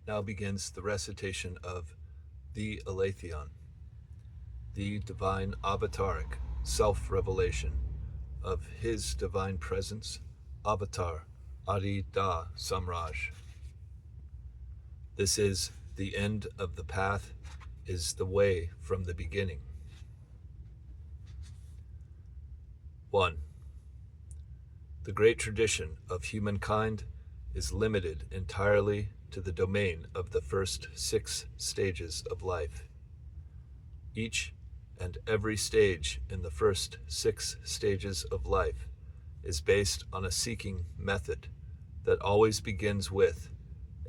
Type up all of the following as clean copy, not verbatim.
Now begins the recitation of the Aletheon, the divine avataric self-revelation of His divine presence, Avatar Adi Da Samraj. This is the end of the path, is the way from the beginning. 1. The great tradition of humankind is limited entirely to the domain of the first 6 stages of life. Each and every stage in the first 6 stages of life is based on a seeking method that always begins with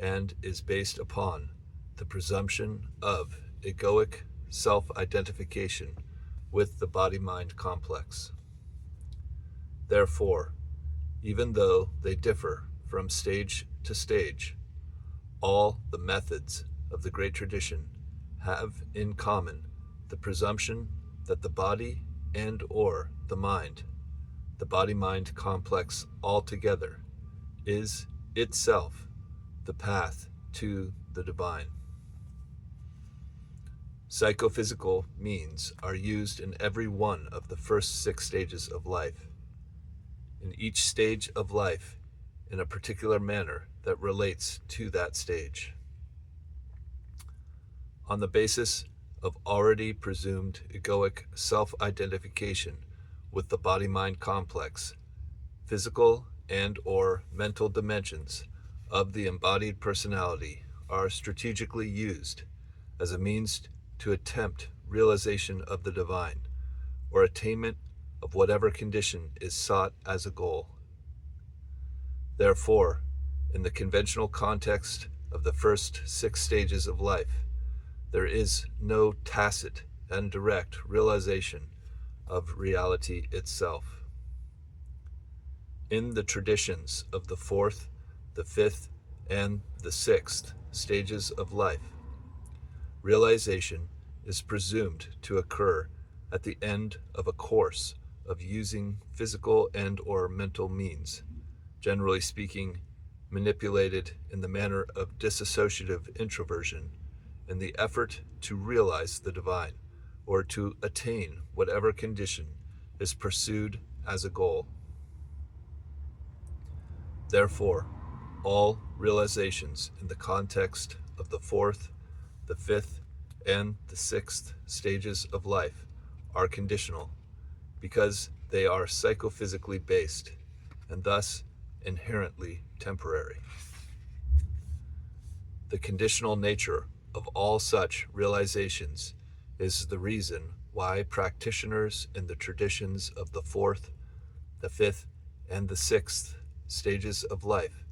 and is based upon the presumption of egoic self-identification with the body-mind complex. Therefore, even though they differ from stage to stage, all the methods of the great tradition have in common the presumption that the body and or the mind, the body-mind complex altogether, is itself the path to the divine. Psychophysical means are used in every one of the first 6 stages of life. In each stage of life, in a particular manner that relates to that stage. On the basis of already presumed egoic self-identification with the body-mind complex, physical and or mental dimensions of the embodied personality are strategically used as a means to attempt realization of the divine, or attainment of whatever condition is sought as a goal. Therefore, in the conventional context of the first 6 stages of life, there is no tacit and direct realization of reality itself. In the traditions of the 4th, the 5th, and the 6th stages of life, realization is presumed to occur at the end of a course of using physical and or mental means, generally speaking, manipulated in the manner of dissociative introversion, in the effort to realize the divine, or to attain whatever condition is pursued as a goal. Therefore, all realizations in the context of the 4th, the 5th, and the 6th stages of life are conditional, because they are psychophysically based, and thus inherently temporary. The conditional nature of all such realizations is the reason why practitioners in the traditions of the 4th, the 5th, and the 6th stages of life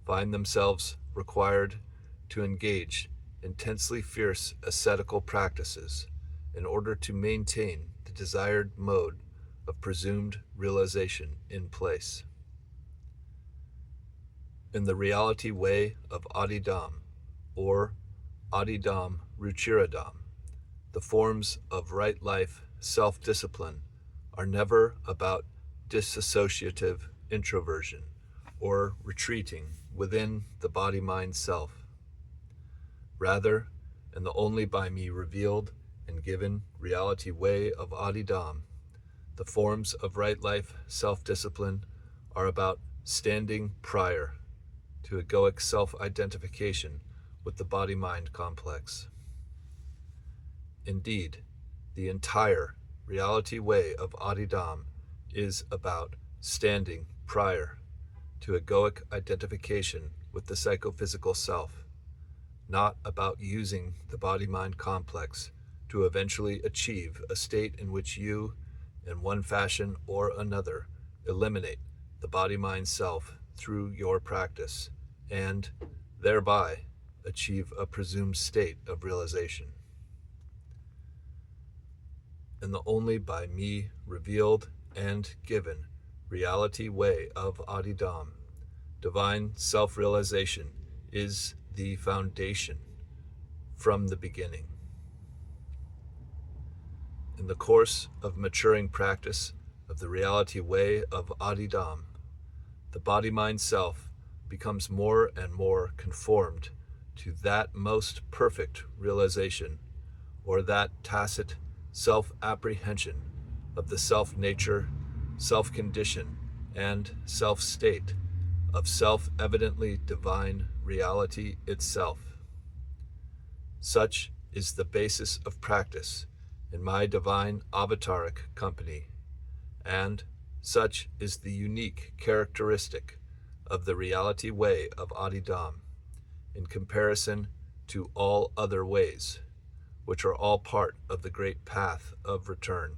find themselves required to engage intensely fierce ascetical practices in order to maintain the desired mode of presumed realization in place. In the reality way of Adidam, or Adidam Ruchiradam, the forms of right life self-discipline are never about dissociative introversion or retreating within the body-mind self. Rather, in the only by me revealed and given reality way of Adidam, the forms of right life self-discipline are about standing prior to egoic self-identification with the body-mind complex. Indeed, the entire reality way of Adidam is about standing prior to egoic identification with the psychophysical self, not about using the body-mind complex to eventually achieve a state in which you, in one fashion or another, eliminate the body-mind self through your practice, and thereby achieve a presumed state of realization. In the only by me revealed and given reality way of Adidam, divine self-realization is the foundation from the beginning. In the course of maturing practice of the reality way of Adidam, the body-mind self becomes more and more conformed to that most perfect realization, or that tacit self-apprehension of the self-nature, self-condition, and self-state of self-evidently divine reality itself. Such is the basis of practice in my divine avataric company, and such is the unique characteristic of the reality way of Adidam in comparison to all other ways, which are all part of the great path of return.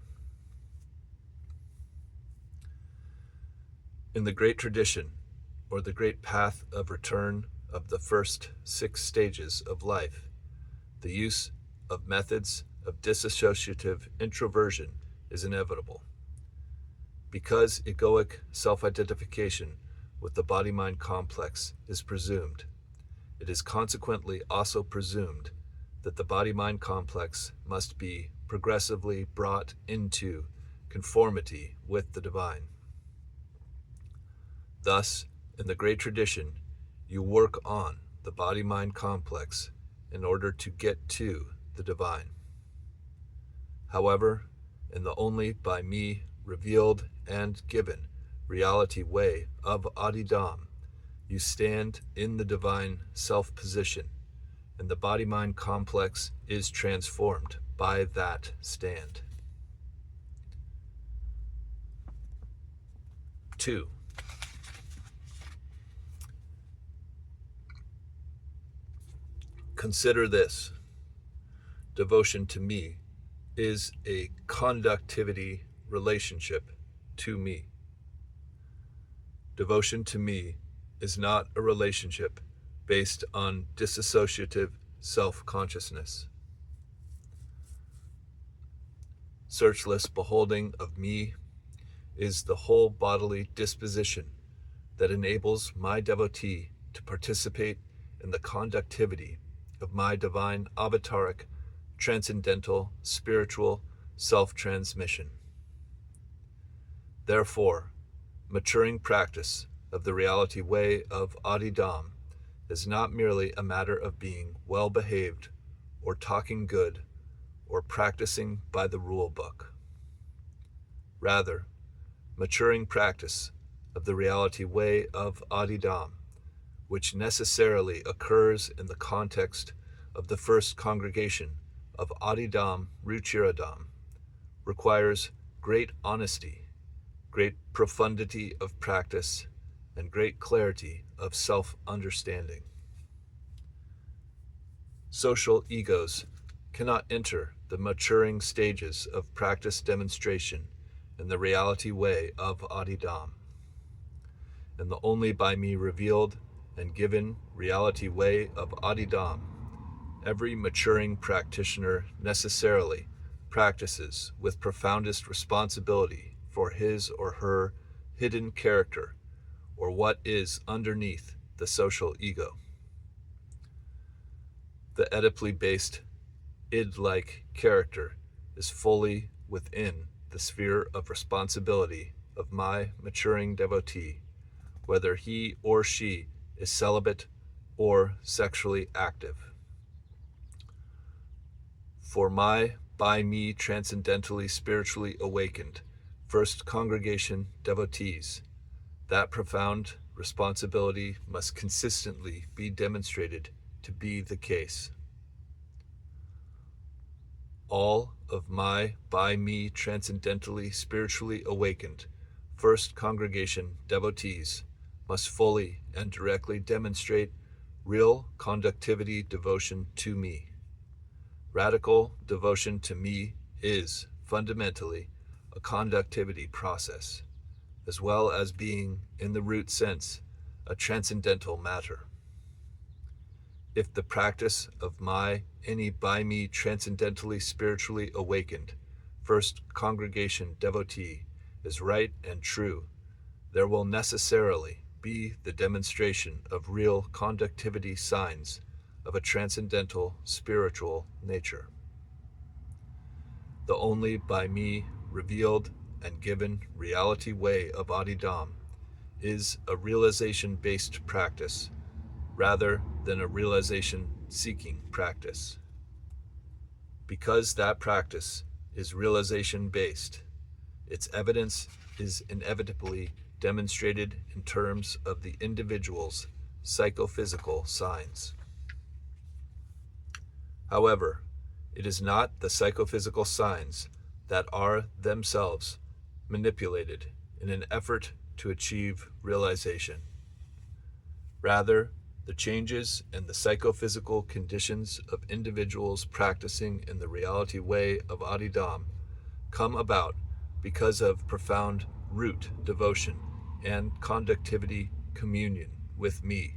In the great tradition, or the great path of return of the first 6 stages of life, the use of methods of dissociative introversion is inevitable. Because egoic self-identification with the body-mind complex is presumed, it is consequently also presumed that the body-mind complex must be progressively brought into conformity with the divine. Thus, in the great tradition, you work on the body-mind complex in order to get to the divine. However, in the only by me revealed and given reality way of Adidam, you stand in the divine self-position, and the body-mind complex is transformed by that stand. 2. Consider this. Devotion to me is a conductivity relationship to me. Devotion to me is not a relationship based on dissociative self-consciousness. Searchless beholding of me is the whole bodily disposition that enables my devotee to participate in the conductivity of my divine avataric, transcendental, spiritual self-transmission. Therefore, maturing practice of the reality way of Adidam is not merely a matter of being well-behaved or talking good or practicing by the rule book. Rather, maturing practice of the reality way of Adidam, which necessarily occurs in the context of the first congregation of Adidam Ruchiradam, requires great honesty, great profundity of practice, and great clarity of self-understanding. Social egos cannot enter the maturing stages of practice demonstration in the reality way of Adidam. In the only by me revealed and given reality way of Adidam, every maturing practitioner necessarily practices with profoundest responsibility for his or her hidden character, or what is underneath the social ego. The Oedipally based id-like character is fully within the sphere of responsibility of my maturing devotee, whether he or she is celibate or sexually active. For my by me transcendentally spiritually awakened first congregation devotees, that profound responsibility must consistently be demonstrated to be the case. All of my by me transcendentally spiritually awakened first congregation devotees must fully and directly demonstrate real conductivity devotion to me. Radical devotion to me is fundamentally a conductivity process, as well as being, in the root sense, a transcendental matter. If the practice of any by me transcendentally spiritually awakened first congregation devotee is right and true, there will necessarily be the demonstration of real conductivity signs of a transcendental spiritual nature. The only by me revealed and given reality way of Adidam is a realization-based practice rather than a realization-seeking practice. Because that practice is realization-based, its evidence is inevitably demonstrated in terms of the individual's psychophysical signs. However, it is not the psychophysical signs that are themselves manipulated in an effort to achieve realization. Rather, the changes in the psychophysical conditions of individuals practicing in the reality way of Adidam come about because of profound root devotion and conductivity communion with me,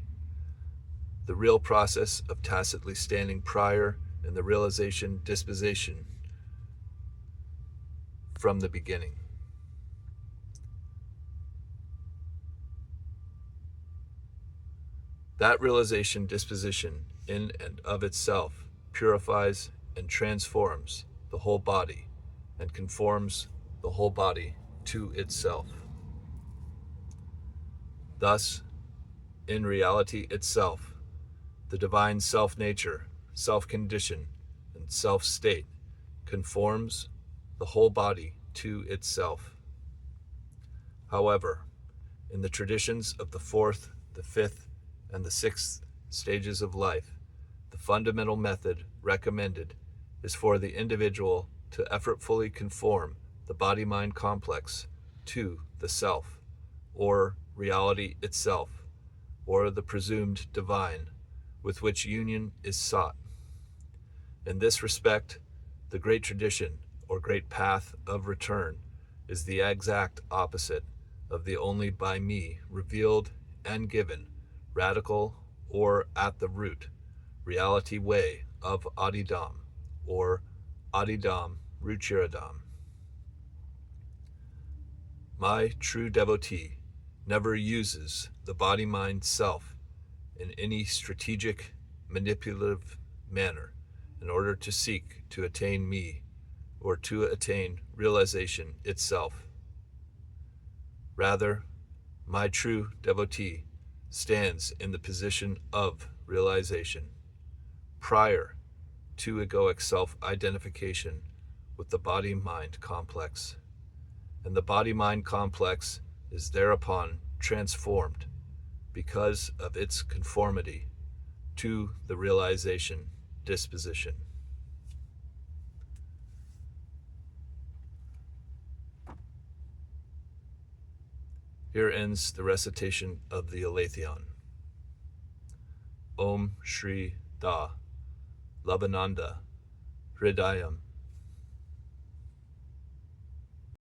the real process of tacitly standing prior in the realization disposition from the beginning. That realization disposition in and of itself purifies and transforms the whole body and conforms the whole body to itself. Thus, in reality itself, the divine self-nature, self-condition, and self-state conforms the whole body to itself. However, in the traditions of the fourth, the fifth, and the sixth stages of life, the fundamental method recommended is for the individual to effortfully conform the body-mind complex to the self, or reality itself, or the presumed divine, with which union is sought. In this respect, the great tradition, or great path of return, is the exact opposite of the only by me revealed and given, radical or at the root, reality way of Adidam, or Adidam Ruchiradam. My true devotee never uses the body-mind self in any strategic, manipulative manner in order to seek to attain me or to attain realization itself. Rather, my true devotee stands in the position of realization, prior to egoic self-identification with the body-mind complex, and the body-mind complex is thereupon transformed because of its conformity to the realization disposition. Here ends the recitation of the Aletheon. Om Shri Da Labananda Hridayam